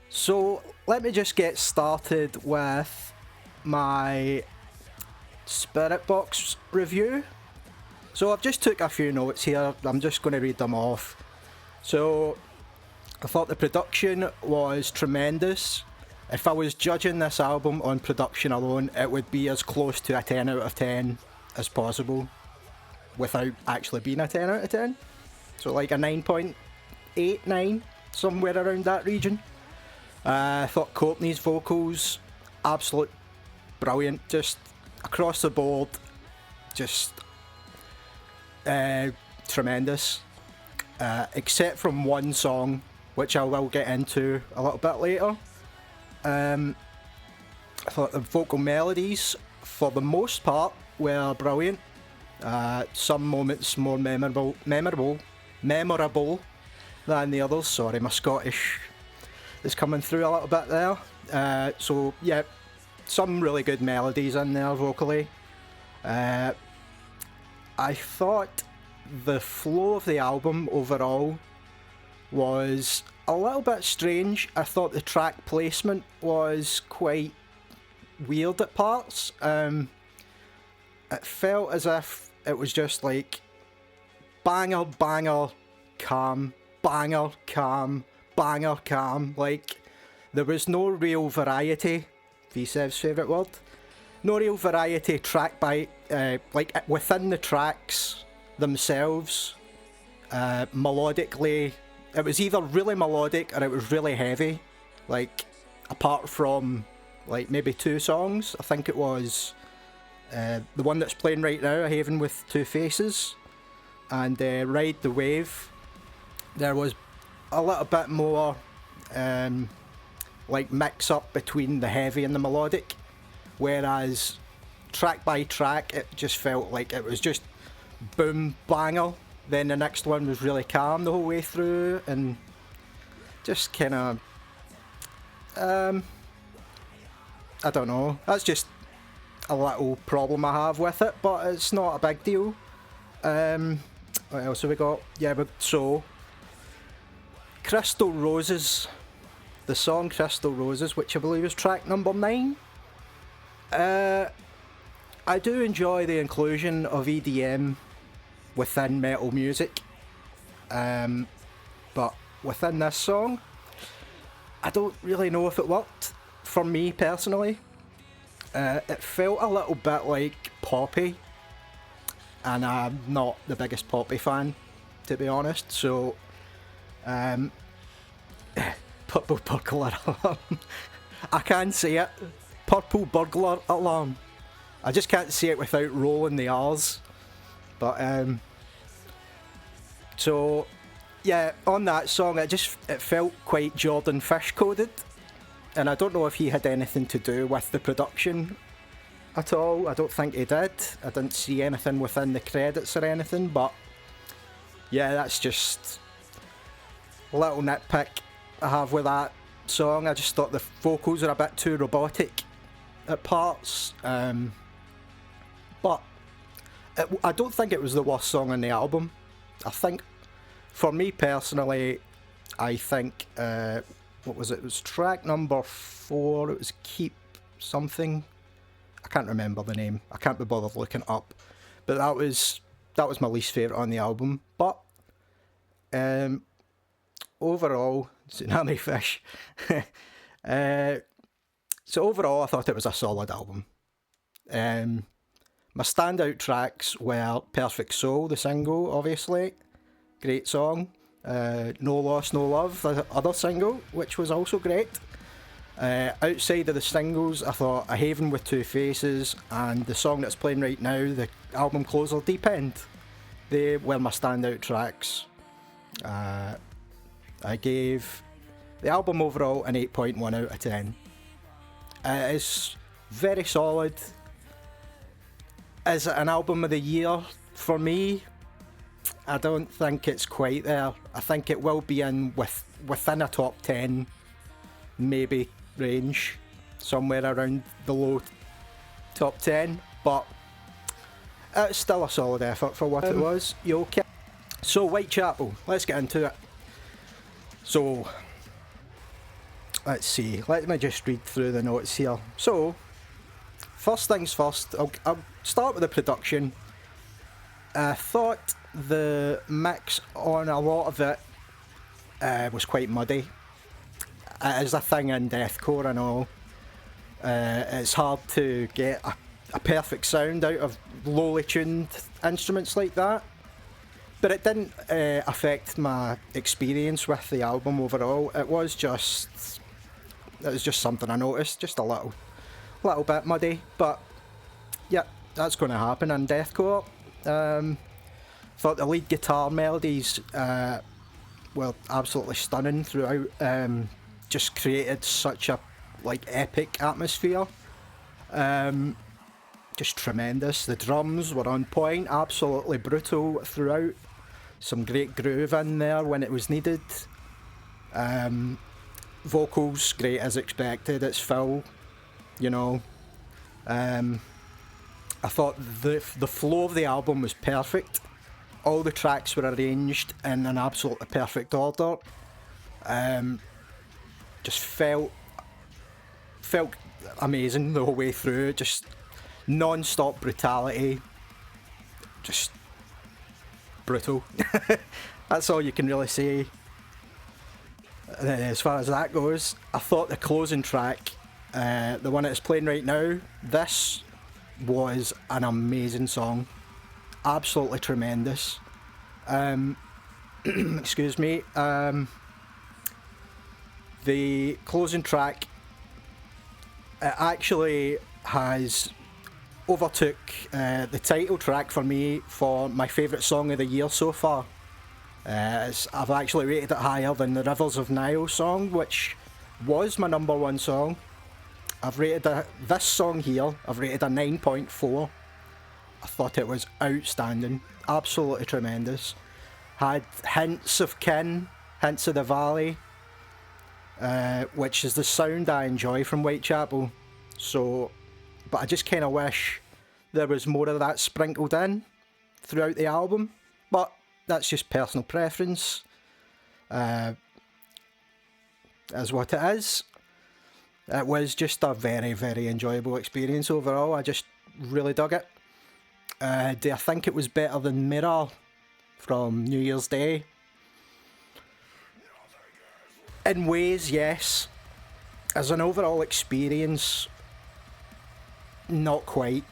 So let me just get started with my Spiritbox review. So I've just took a few notes here, I'm just going to read them off. So I thought the production was tremendous. If I was judging this album on production alone, it would be as close to a 10 out of 10 as possible without actually being a 10 out of 10. So like a 9.89, somewhere around that region. I thought Courtney's vocals, absolute brilliant, just across the board, just tremendous. Except from one song, which I will get into a little bit later. I thought the vocal melodies, for the most part, were brilliant. Some moments more memorable than the others. Sorry, my Scottish is coming through a little bit there. So yeah, some really good melodies in there vocally. I thought the flow of the album overall was a little bit strange. I thought the track placement was quite weird at parts. It felt as if it was just like banger, banger, calm, banger, calm, banger, calm. Like there was no real variety. V-Sev's favourite word. No real variety track by like within the tracks themselves. Melodically, it was either really melodic or it was really heavy. Like apart from like maybe two songs, I think it was the one that's playing right now, A Haven with Two Faces, and Ride the Wave. There was a little bit more like mix up between the heavy and the melodic, whereas track by track it just felt like it was just boom banger, then the next one was really calm the whole way through, and just kind of I don't know, that's just a little problem I have with it, but it's not a big deal. What else have we got? Yeah, but so Crystal Roses, the song Crystal Roses, which I believe is track number 9. I do enjoy the inclusion of EDM within metal music, but within this song, I don't really know if it worked for me personally. It felt a little bit like poppy, and I'm not the biggest poppy fan, to be honest, so Purple Burglar Alarm. I can say it. Purple Burglar Alarm. I just can't say it without rolling the R's. But so yeah, on that song, it felt quite Jordan Fish coded, and I don't know if he had anything to do with the production at all. I don't think he did. I didn't see anything within the credits or anything, but yeah, that's just a little nitpick I have with that song. I just thought the vocals are a bit too robotic at parts, but I don't think it was the worst song on the album. I think, for me personally, I think, what was it? It was track number 4, it was Keep something. I can't remember the name. I can't be bothered looking it up. But that was my least favourite on the album. But overall, Tsunami Fish. So overall, I thought it was a solid album. My standout tracks were Perfect Soul, the single, obviously. Great song. No Loss, No Love, the other single, which was also great. Outside of the singles, I thought A Haven with Two Faces and the song that's playing right now, the album closer, Deep End. They were my standout tracks. I gave the album overall an 8.1 out of 10. It is very solid. Is it an album of the year for me? I don't think it's quite there. I think it will be within a top 10 maybe range, somewhere around the low top 10, but it's still a solid effort for what it was. You okay? So Whitechapel, let's get into it. So let's see, let me just read through the notes here. So, first things first, I'll start with the production. I thought the mix on a lot of it was quite muddy. It is a thing in deathcore and all. It's hard to get a perfect sound out of lowly tuned instruments like that. But it didn't affect my experience with the album overall. It was just something I noticed, just a little bit muddy. But yeah, that's going to happen in deathcore. Thought the lead guitar melodies were absolutely stunning throughout. Just created such a epic atmosphere. Just tremendous. The drums were on point, absolutely brutal throughout. Some great groove in there when it was needed. Vocals great as expected. It's Phil, you know. I thought the flow of the album was perfect. All the tracks were arranged in an absolutely perfect order. Just felt amazing the whole way through. Just non-stop brutality. Just brutal. That's all you can really say. As far as that goes, I thought the closing track, the one that's playing right now, this was an amazing song. Absolutely tremendous. Excuse me. The closing track, it actually has overtook the title track for me for my favourite song of the year so far. I've actually rated it higher than the Rivers of Nile song, which was my number one song. I've rated this song here, I've rated a 9.4. I thought it was outstanding, absolutely tremendous. Had hints of Kin, hints of the Valley, which is the sound I enjoy from Whitechapel. So, but I just kind of wish there was more of that sprinkled in throughout the album. But that's just personal preference. As what it is. It was just a very, very enjoyable experience overall. I just really dug it. Do I think it was better than Mirror from New Year's Day? In ways, yes. As an overall experience, not quite.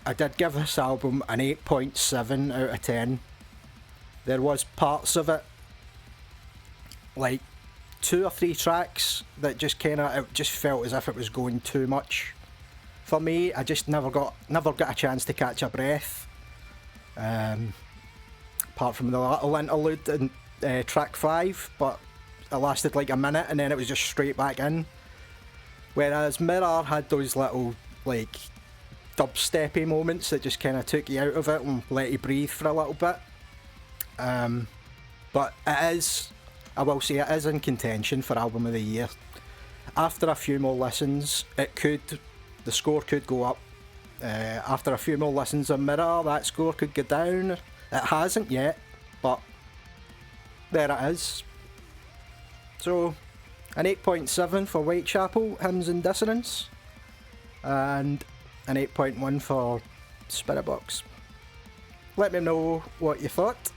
I did give this album an 8.7 out of 10. There was parts of it, like 2 or 3 tracks, that just it just felt as if it was going too much. For me, I just never got a chance to catch a breath. Apart from the little interlude in track 5, but it lasted like a minute and then it was just straight back in. Whereas Mirror had those little dubsteppy moments that just kind of took you out of it and let you breathe for a little bit. But it is, I will say, it is in contention for Album of the Year. After a few more listens, the score could go up. After a few more listens of Mirror, that score could go down. It hasn't yet, but there it is. So, an 8.7 for Whitechapel, Hymns and Dissonance, and an 8.1 for Spiritbox. Let me know what you thought.